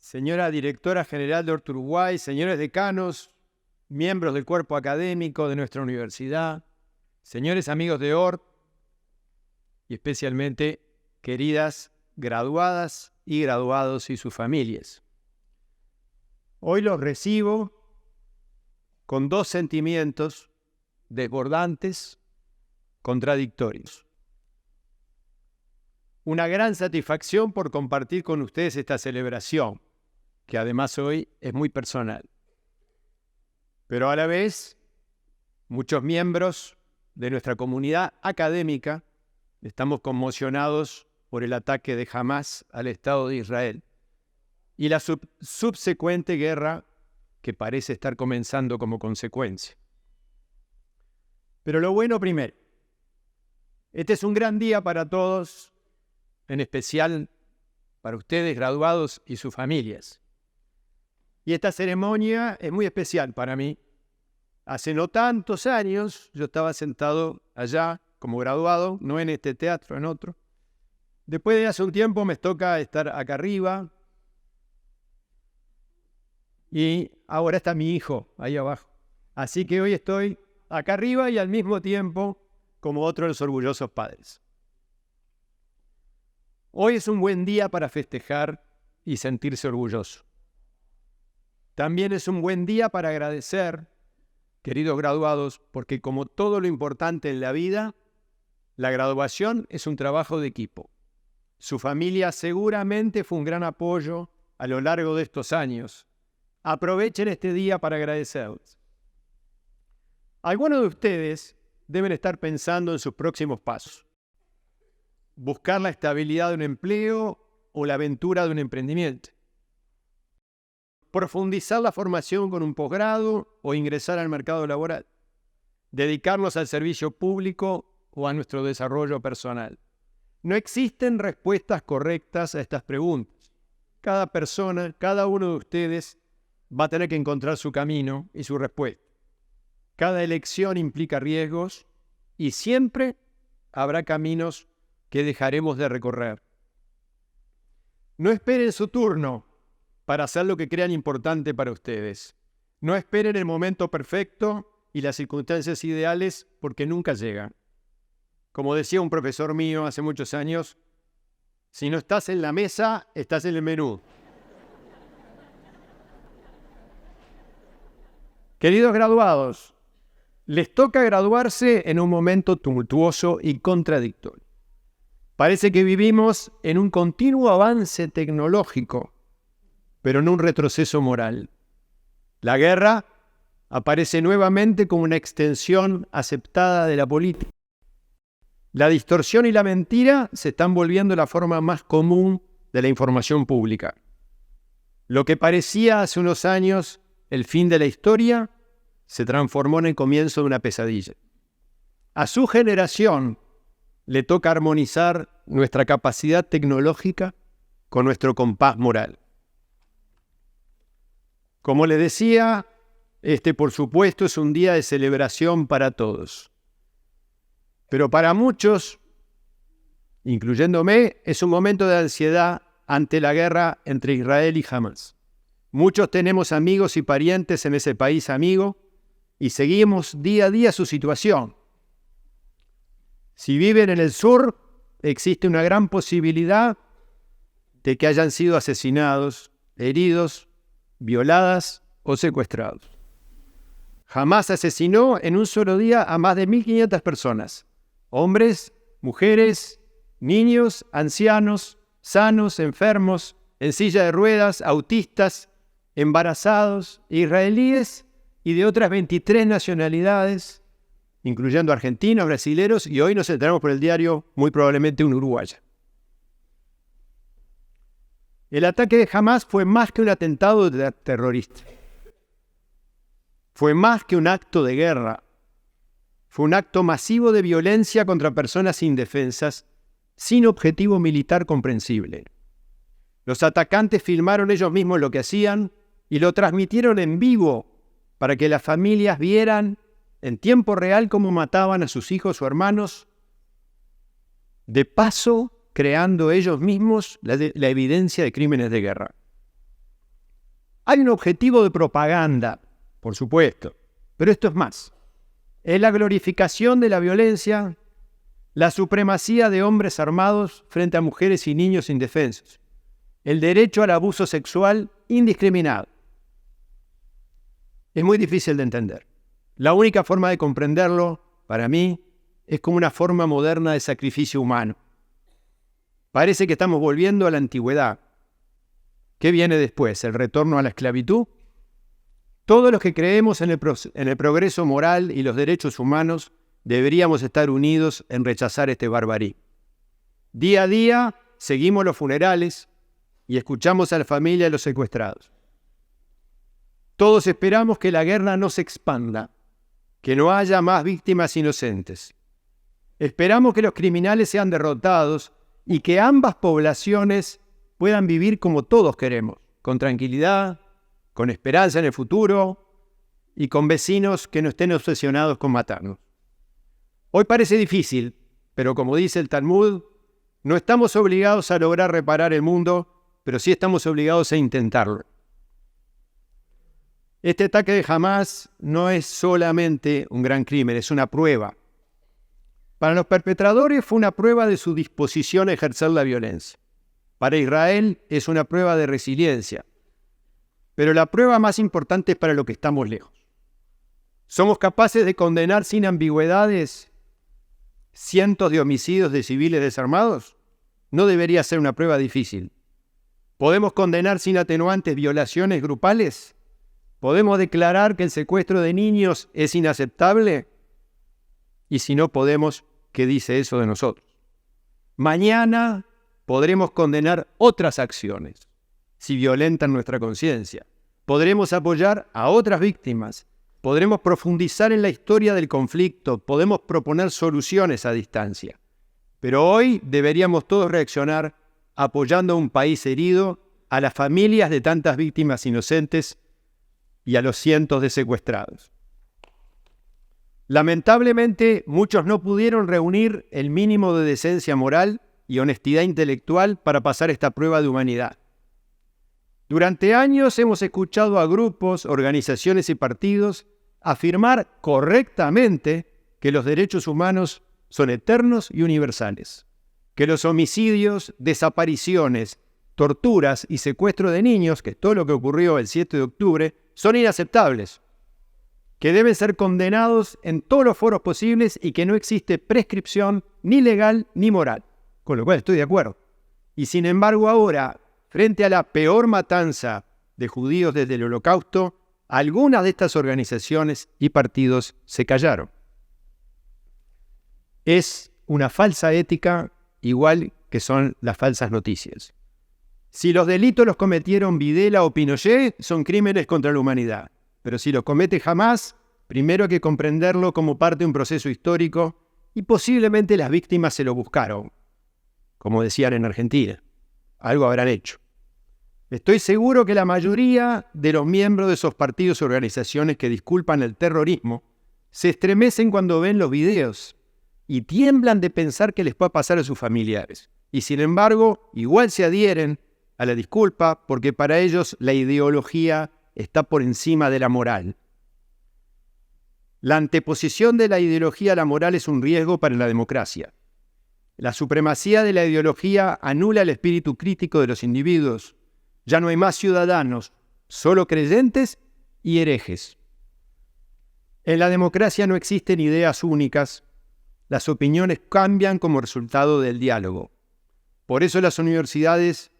señora directora general de Hort Uruguay, señores decanos, miembros del cuerpo académico de nuestra universidad, señores amigos de Hort y especialmente queridas graduadas y graduados y sus familias. Hoy los recibo con dos sentimientos desbordantes, contradictorios. Una gran satisfacción por compartir con ustedes esta celebración, que además hoy es muy personal. Pero a la vez, muchos miembros de nuestra comunidad académica estamos conmocionados por el ataque de Hamás al Estado de Israel y la subsecuente guerra que parece estar comenzando como consecuencia. Pero lo bueno primero. Este es un gran día para todos, en especial para ustedes graduados y sus familias. Y esta ceremonia es muy especial para mí. Hace no tantos años yo estaba sentado allá como graduado, no en este teatro, en otro. Después de hace un tiempo me toca estar acá arriba. Y ahora está mi hijo ahí abajo. Así que hoy estoy acá arriba y al mismo tiempo como otro de los orgullosos padres. Hoy es un buen día para festejar y sentirse orgulloso. También es un buen día para agradecer, queridos graduados, porque como todo lo importante en la vida, la graduación es un trabajo de equipo. Su familia seguramente fue un gran apoyo a lo largo de estos años. Aprovechen este día para agradecerles. Algunos de ustedes deben estar pensando en sus próximos pasos. Buscar la estabilidad de un empleo o la aventura de un emprendimiento. Profundizar la formación con un posgrado o ingresar al mercado laboral. Dedicarnos al servicio público o a nuestro desarrollo personal. No existen respuestas correctas a estas preguntas. Cada persona, cada uno de ustedes va a tener que encontrar su camino y su respuesta. Cada elección implica riesgos y siempre habrá caminos que dejaremos de recorrer. No esperen su turno para hacer lo que crean importante para ustedes. No esperen el momento perfecto y las circunstancias ideales porque nunca llegan. Como decía un profesor mío hace muchos años, si no estás en la mesa, estás en el menú. Queridos graduados, les toca graduarse en un momento tumultuoso y contradictorio. Parece que vivimos en un continuo avance tecnológico, pero en un retroceso moral. La guerra aparece nuevamente como una extensión aceptada de la política. La distorsión y la mentira se están volviendo la forma más común de la información pública. Lo que parecía hace unos años el fin de la historia se transformó en el comienzo de una pesadilla. A su generación le toca armonizar nuestra capacidad tecnológica con nuestro compás moral. Como les decía, este por supuesto es un día de celebración para todos. Pero para muchos, incluyéndome, es un momento de ansiedad ante la guerra entre Israel y Hamás. Muchos tenemos amigos y parientes en ese país amigo y seguimos día a día su situación. Si viven en el sur, existe una gran posibilidad de que hayan sido asesinados, heridos, violadas o secuestrados. Hamás asesinó en un solo día a más de 1.500 personas. Hombres, mujeres, niños, ancianos, sanos, enfermos, en silla de ruedas, autistas, embarazados, israelíes y de otras 23 nacionalidades, incluyendo argentinos, brasileros y hoy nos enteramos por el diario muy probablemente un uruguayo. El ataque de Hamás fue más que un atentado terrorista. Fue más que un acto de guerra. Fue un acto masivo de violencia contra personas indefensas, sin objetivo militar comprensible. Los atacantes filmaron ellos mismos lo que hacían y lo transmitieron en vivo para que las familias vieran en tiempo real cómo mataban a sus hijos o hermanos, de paso creando ellos mismos la evidencia de crímenes de guerra. Hay un objetivo de propaganda, por supuesto, pero esto es más. Es la glorificación de la violencia, la supremacía de hombres armados frente a mujeres y niños indefensos, el derecho al abuso sexual indiscriminado. Es muy difícil de entender. La única forma de comprenderlo, para mí, es como una forma moderna de sacrificio humano. Parece que estamos volviendo a la antigüedad. ¿Qué viene después? ¿El retorno a la esclavitud? Todos los que creemos en el progreso moral y los derechos humanos deberíamos estar unidos en rechazar este barbarismo. Día a día seguimos los funerales y escuchamos a la familia de los secuestrados. Todos esperamos que la guerra no se expanda, que no haya más víctimas inocentes. Esperamos que los criminales sean derrotados y que ambas poblaciones puedan vivir como todos queremos, con tranquilidad, con esperanza en el futuro y con vecinos que no estén obsesionados con matarnos. Hoy parece difícil, pero como dice el Talmud, no estamos obligados a lograr reparar el mundo, pero sí estamos obligados a intentarlo. Este ataque de Hamás no es solamente un gran crimen, es una prueba. Para los perpetradores fue una prueba de su disposición a ejercer la violencia. Para Israel es una prueba de resiliencia. Pero la prueba más importante es para los que estamos lejos. ¿Somos capaces de condenar sin ambigüedades cientos de homicidios de civiles desarmados? No debería ser una prueba difícil. ¿Podemos condenar sin atenuantes violaciones grupales? ¿Podemos declarar que el secuestro de niños es inaceptable? Y si no podemos, ¿qué dice eso de nosotros? Mañana podremos condenar otras acciones, si violentan nuestra conciencia. Podremos apoyar a otras víctimas. Podremos profundizar en la historia del conflicto. Podemos proponer soluciones a distancia. Pero hoy deberíamos todos reaccionar apoyando a un país herido, a las familias de tantas víctimas inocentes y a los cientos de secuestrados. Lamentablemente, muchos no pudieron reunir el mínimo de decencia moral y honestidad intelectual para pasar esta prueba de humanidad. Durante años hemos escuchado a grupos, organizaciones y partidos afirmar correctamente que los derechos humanos son eternos y universales, que los homicidios, desapariciones, torturas y secuestro de niños, que es todo lo que ocurrió el 7 de octubre, son inaceptables, que deben ser condenados en todos los foros posibles y que no existe prescripción ni legal ni moral, con lo cual estoy de acuerdo. Y sin embargo ahora, frente a la peor matanza de judíos desde el Holocausto, algunas de estas organizaciones y partidos se callaron. Es una falsa ética igual que son las falsas noticias. Si los delitos los cometieron Videla o Pinochet, son crímenes contra la humanidad. Pero si los comete Hamás, primero hay que comprenderlo como parte de un proceso histórico y posiblemente las víctimas se lo buscaron, como decían en Argentina. Algo habrán hecho. Estoy seguro que la mayoría de los miembros de esos partidos o organizaciones que disculpan el terrorismo se estremecen cuando ven los videos y tiemblan de pensar que les puede pasar a sus familiares. Y sin embargo, igual se adhieren a la disculpa porque para ellos la ideología está por encima de la moral. La anteposición de la ideología a la moral es un riesgo para la democracia. La supremacía de la ideología anula el espíritu crítico de los individuos. Ya no hay más ciudadanos, solo creyentes y herejes. En la democracia no existen ideas únicas. Las opiniones cambian como resultado del diálogo. Por eso en las universidades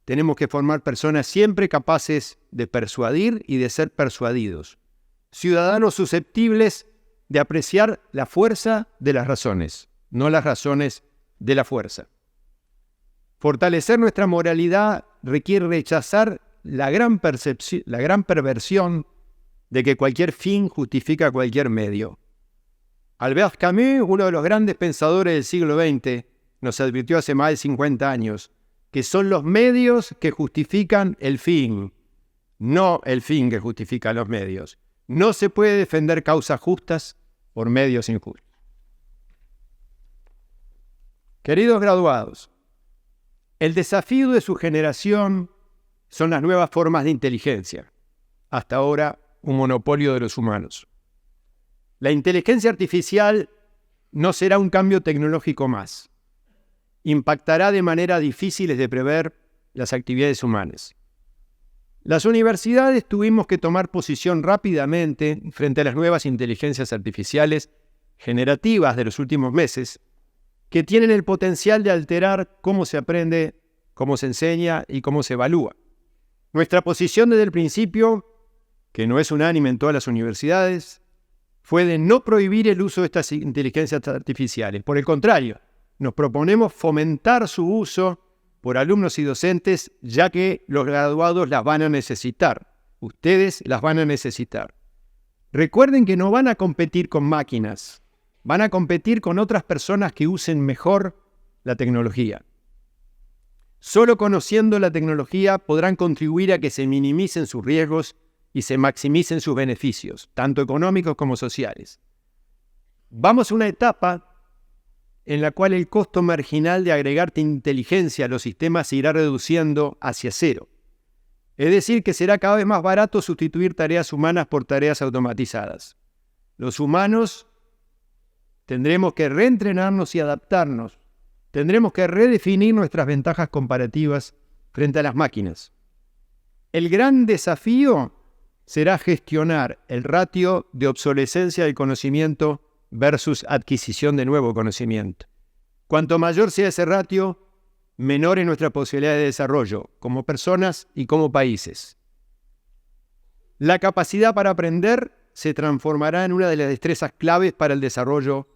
tenemos que formar personas siempre capaces de persuadir y de ser persuadidos. Ciudadanos susceptibles de apreciar la fuerza de las razones, no las razones de la fuerza. Fortalecer nuestra moralidad requiere rechazar la gran perversión de que cualquier fin justifica cualquier medio. Albert Camus, uno de los grandes pensadores del siglo XX, nos advirtió hace más de 50 años que son los medios que justifican el fin, no el fin que justifica los medios. No se puede defender causas justas por medios injustos. Queridos graduados, el desafío de su generación son las nuevas formas de inteligencia. hasta ahora un monopolio de los humanos. La inteligencia artificial no será un cambio tecnológico más. Impactará de manera difícil de prever las actividades humanas. Las universidades tuvimos que tomar posición rápidamente frente a las nuevas inteligencias artificiales generativas de los últimos meses, que tienen el potencial de alterar cómo se aprende, cómo se enseña y cómo se evalúa. Nuestra posición desde el principio, que no es unánime en todas las universidades, fue de no prohibir el uso de estas inteligencias artificiales. Por el contrario, nos proponemos fomentar su uso por alumnos y docentes, ya que los graduados las van a necesitar. Ustedes las van a necesitar. Recuerden que no van a competir con máquinas, van a competir con otras personas que usen mejor la tecnología. Solo conociendo la tecnología podrán contribuir a que se minimicen sus riesgos y se maximicen sus beneficios, tanto económicos como sociales. Vamos a una etapa en la cual el costo marginal de agregar inteligencia a los sistemas se irá reduciendo hacia cero. Es decir, que será cada vez más barato sustituir tareas humanas por tareas automatizadas. Los humanos tendremos que reentrenarnos y adaptarnos. Tendremos que redefinir nuestras ventajas comparativas frente a las máquinas. El gran desafío será gestionar el ratio de obsolescencia del conocimiento versus adquisición de nuevo conocimiento. Cuanto mayor sea ese ratio, menor es nuestra posibilidad de desarrollo, como personas y como países. La capacidad para aprender se transformará en una de las destrezas claves para el desarrollo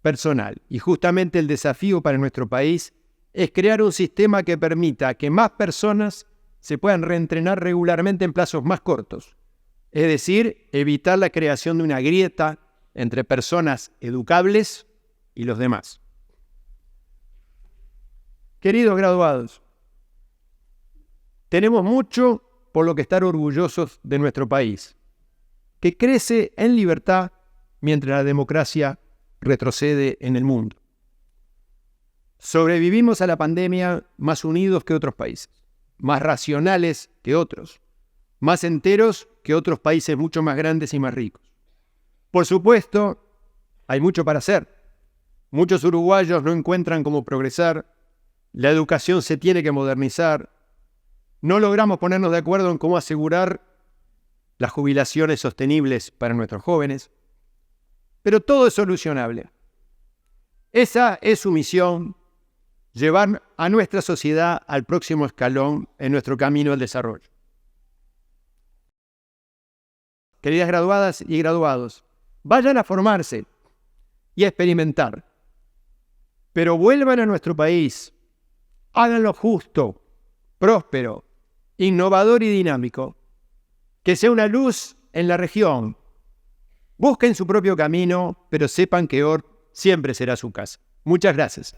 personal. Y justamente el desafío para nuestro país es crear un sistema que permita que más personas se puedan reentrenar regularmente en plazos más cortos. Es decir, evitar la creación de una grieta entre personas educables y los demás. Queridos graduados, tenemos mucho por lo que estar orgullosos de nuestro país, que crece en libertad mientras la democracia retrocede en el mundo. Sobrevivimos a la pandemia más unidos que otros países, más racionales que otros, más enteros que otros países mucho más grandes y más ricos. Por supuesto, hay mucho para hacer. Muchos uruguayos no encuentran cómo progresar, la educación se tiene que modernizar, no logramos ponernos de acuerdo en cómo asegurar las jubilaciones sostenibles para nuestros jóvenes, pero todo es solucionable. Esa es su misión, llevar a nuestra sociedad al próximo escalón en nuestro camino al desarrollo. Queridas graduadas y graduados, vayan a formarse y a experimentar, pero vuelvan a nuestro país, háganlo justo, próspero, innovador y dinámico, que sea una luz en la región. Busquen su propio camino, pero sepan que ORT siempre será su casa. Muchas gracias.